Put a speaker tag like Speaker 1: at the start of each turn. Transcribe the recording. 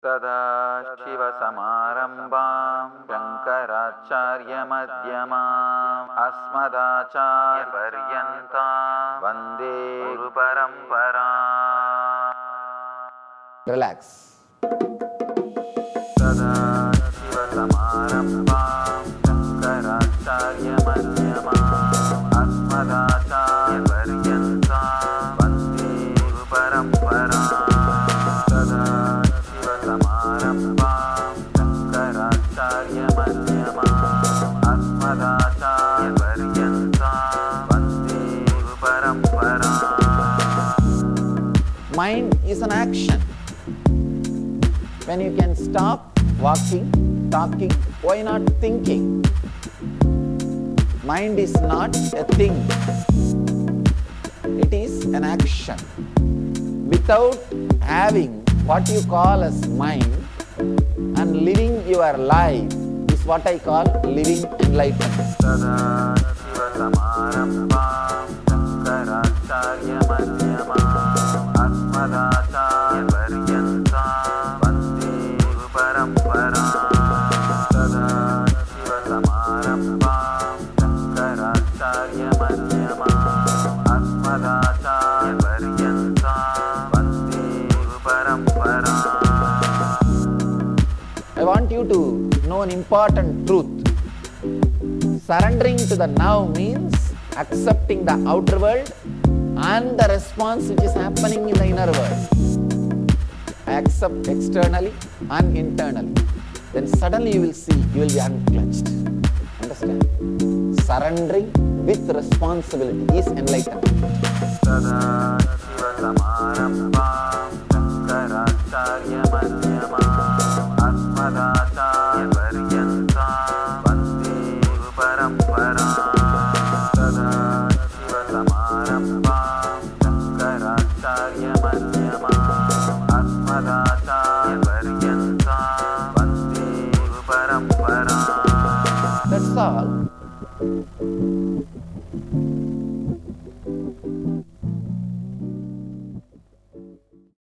Speaker 1: सदाशिवसमारम्भां शङ्कराचार्यमध्यमाम् अस्मदाचार्यपर्यन्तां वन्दे गुरुपरम्पराम्.
Speaker 2: Relax.
Speaker 1: सदाशिवसमारम्भां शङ्कराचार्यमध्यमाम् अस्मदाचार्यपर्यन्तां वन्दे गुरुपरम्पराम्. सदाशिवसमारम्भां शङ्कराचार्यमध्यमाम् अस्मदाचार्यपर्यन्तां वन्दे गुरुपरम्पराम्.
Speaker 2: Mind is an action. When you can stop walking, talking, why not thinking? Mind is not a thing. It is an action. Without having what you call as mind and living your life is what I call living enlightenment.
Speaker 1: सदाशिवसमारम्भां शङ्कराचार्यमध्यमाम् अस्मदाचार्यपर्यन्तां वन्दे गुरुपरम्पराम्. सदाशिवसमारम्भां शङ्कराचार्यमध्यमाम् अस्मदाचार्यपर्यन्तां वन्दे गुरुपरम्पराम्.
Speaker 2: I want you to know an important truth. Surrendering to the now means accepting the outer world and the response which is happening in the inner world. I accept externally and internally. Then suddenly you will see, you will be unclutched. Understand? Surrendering with responsibility is enlightenment.
Speaker 1: सदाशिवसमारम्भां शङ्कराचार्यमध्यमाम् अस्मदाचार्यपर्यन्तां वन्दे गुरुपरम्पराम्. सदाशिवसमारम्भां शङ्कराचार्यमध्यमाम् अस्मदाचार्यपर्यन्तां वन्दे गुरुपरम्पराम्.
Speaker 2: That's all.